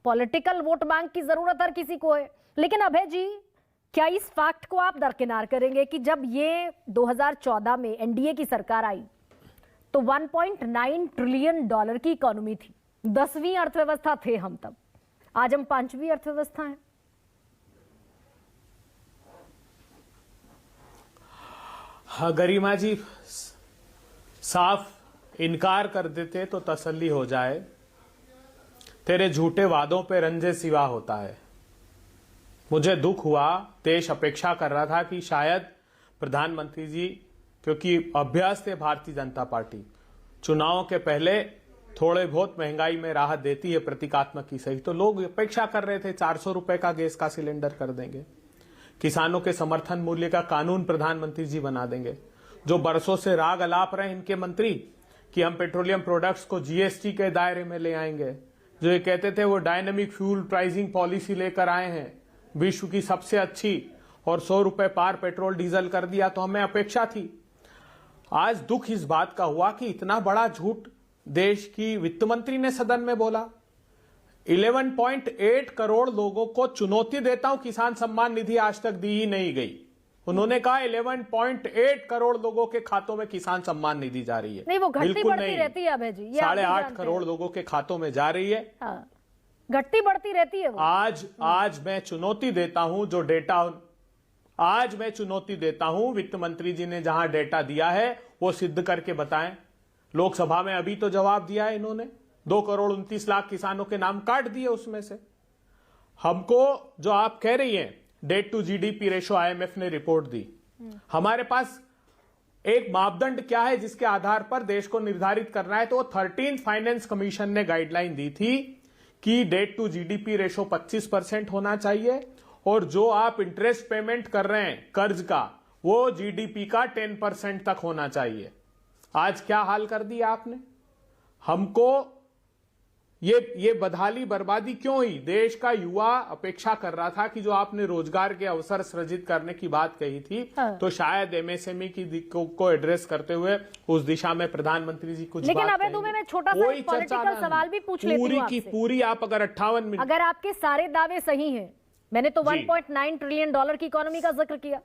Political vote bank की जरूरत हर किसी को है। लेकिन अभय जी, क्या इस फैक्ट को आप दरकिनार करेंगे कि जब ये 2014 में एनडीए की सरकार आई तो 1.9 ट्रिलियन डॉलर की इकोनॉमी थी, 10वीं अर्थव्यवस्था थे हम तब, आज हम 5वीं अर्थव्यवस्था हैं। हाँ गरिमा जी, साफ इनकार कर देते तो तसल्ली हो जाए। तेरे झूठे वादों पे रंजे सिवा होता है। मुझे दुख हुआ, देश अपेक्षा कर रहा था कि शायद प्रधानमंत्री जी, क्योंकि अभ्यास थे भारतीय जनता पार्टी, चुनावों के पहले थोड़े बहुत महंगाई में राहत देती है प्रतीकात्मक की सही, तो लोग अपेक्षा कर रहे थे 400 रुपए का गैस का सिलेंडर कर देंगे, किसानों के समर्थन मूल्य का कानून प्रधानमंत्री जी बना देंगे। जो बरसों से राग अलाप रहे इनके मंत्री कि हम पेट्रोलियम प्रोडक्ट्स को जीएसटी के दायरे में ले आएंगे, जो ये कहते थे वो डायनेमिक फ्यूल प्राइसिंग पॉलिसी लेकर आए हैं, विश्व की सबसे अच्छी, और 100 रुपए पार पेट्रोल डीजल कर दिया, तो हमें अपेक्षा थी। आज दुख इस बात का हुआ कि इतना बड़ा झूठ देश की वित्त मंत्री ने सदन में बोला। 11.8 करोड़ लोगों को चुनौती देता हूं, किसान सम्मान निधि आज तक दी ही नहीं गई। उन्होंने कहा 11.8 करोड़ लोगों के खातों में किसान सम्मान निधि जा रही है। नहीं, वो घटती बढ़ती रहती है अभय जी, 8.5 करोड़ लोगों के खातों में जा रही है। हाँ, घटती बढ़ती रहती है वो। आज मैं चुनौती देता हूं, जो डेटा आज मैं चुनौती देता हूं, वित्त मंत्री जी ने जहां डेटा दिया है वो सिद्ध करके बताएं। लोकसभा में अभी तो जवाब दिया है इन्होंने, 2 करोड़ 29 लाख किसानों के नाम काट दिए उसमें से। हमको जो आप कह रही हैं debt to GDP ratio, IMF ने रिपोर्ट दी, हमारे पास एक मापदंड क्या है जिसके आधार पर देश को निर्धारित करना है, तो वो 13th फाइनेंस कमीशन ने गाइडलाइन दी थी कि डेट टू जीडीपी रेशो 25% होना चाहिए, और जो आप इंटरेस्ट पेमेंट कर रहे हैं कर्ज का, वो जीडीपी का 10% तक होना चाहिए। आज क्या हाल कर दिया आपने? हमको ये बदहाली बर्बादी क्यों हुई? देश का युवा अपेक्षा कर रहा था कि जो आपने रोजगार के अवसर सृजित करने की बात कही थी, तो शायद एमएसएमई की को एड्रेस करते हुए उस दिशा में प्रधानमंत्री जी कुछ लेकिन अबे तुम्हें मैं छोटा सा पॉलिटिकल सवाल भी पूछ लेती हूं आपसे। पूरी आप अगर 58 मिनट, अगर आपके सारे दावे सही हैं, मैंने तो 1.9 ट्रिलियन डॉलर की इकोनॉमी का जिक्र किया,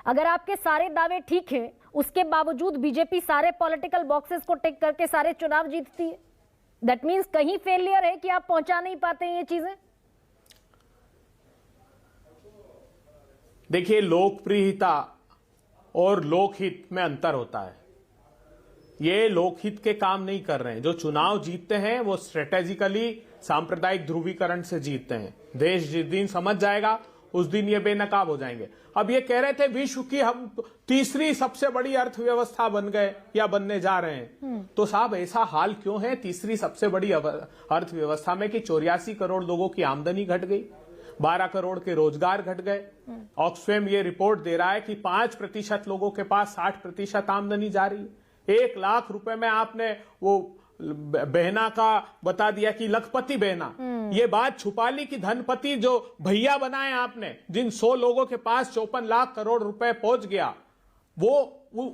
अगर आपके सारे दावे ठीक हैं, उसके बावजूद बीजेपी सारे पॉलिटिकल बॉक्सेस को टिक करके सारे चुनाव जीतती है, दैट मीन्स कहीं फेलियर है कि आप पहुंचा नहीं पाते हैं ये चीजें। देखिए, लोकप्रियता और लोकहित में अंतर होता है। ये लोकहित के काम नहीं कर रहे हैं। जो चुनाव जीतते हैं वो स्ट्रेटेजिकली सांप्रदायिक ध्रुवीकरण से जीतते हैं। देश जिस दिन समझ जाएगा उस दिन ये बेनकाब हो जाएंगे। अब ये कह रहे थे विश्व की हम तीसरी सबसे बड़ी अर्थव्यवस्था बन गए या बनने जा रहे हैं, तो साहब ऐसा हाल क्यों है तीसरी सबसे बड़ी अर्थव्यवस्था में कि 84 करोड़ लोगों की आमदनी घट गई, 12 करोड़ के रोजगार घट गए। ऑक्सफैम ये रिपोर्ट दे रहा है कि 5% लोगों के पास 60% आमदनी जा रही है। 1 लाख रुपए में आपने वो बहना का बता दिया कि लखपति बहना, ये बात छुपा ली कि धनपति जो भैया बनाए आपने, जिन 100 लोगों के पास 54 लाख करोड़ रुपए पहुंच गया, वो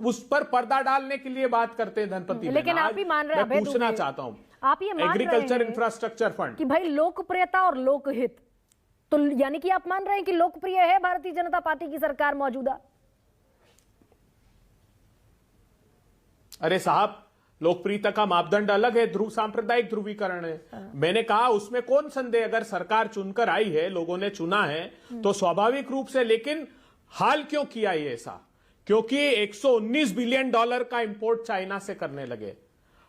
उस पर पर्दा डालने के लिए बात करते हैं धनपति। लेकिन आप भी मान रहे हैं, मैं पूछना चाहता हूं, आप ये मान एग्रीकल्चर इंफ्रास्ट्रक्चर फंड कि भाई लोकप्रियता और लोकहित, तो यानी कि आप मान रहे हैं कि लोकप्रिय है भारतीय जनता पार्टी की सरकार मौजूदा? अरे साहब, लोकप्रियता का मापदंड अलग है, सांप्रदायिक ध्रुवीकरण है। मैंने कहा उसमें कौन संदेह, अगर सरकार चुनकर आई है, लोगों ने चुना है, तो स्वाभाविक रूप से। लेकिन हाल क्यों किया ये ऐसा? क्योंकि 119 बिलियन डॉलर का इंपोर्ट चाइना से करने लगे।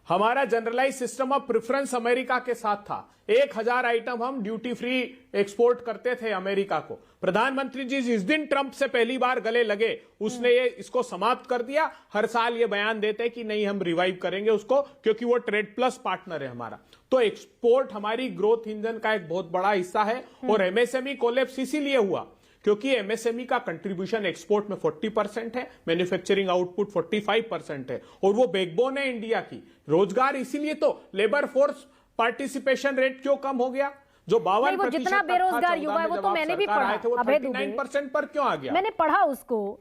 हमारा generalise system of preference America के साथ था। 1000 आइटम हम ड्यूटी फ्री एक्सपोर्ट करते थे अमेरिका को। प्रधानमंत्री जी जिस दिन ट्रंप से पहली बार गले लगे, उसने ये इसको समाप्त कर दिया। हर साल ये बयान देते कि नहीं हम रिवाइव करेंगे उसको, क्योंकि वो ट्रेड प्लस पार्टनर है हमारा। तो एक्सपोर्ट हमारी ग्रोथ इंजन का एक बहुत बड़ा हिस्सा है। और एमएसएमई कोलैप्स इसीलिए हुआ क्योंकि एमएसएमई का कंट्रीब्यूशन एक्सपोर्ट में 40% है, मैन्युफैक्चरिंग आउटपुट 45% है, और वो बैकबोन है इंडिया की। रोजगार इसीलिए तो लेबर फोर्स पार्टिसिपेशन रेट क्यों कम हो गया? जो 52% जितना बेरोजगार युवा है वो तो मैंने भी पढ़ा, 39% पर क्यों आ गया? मैंने पढ़ा उसको।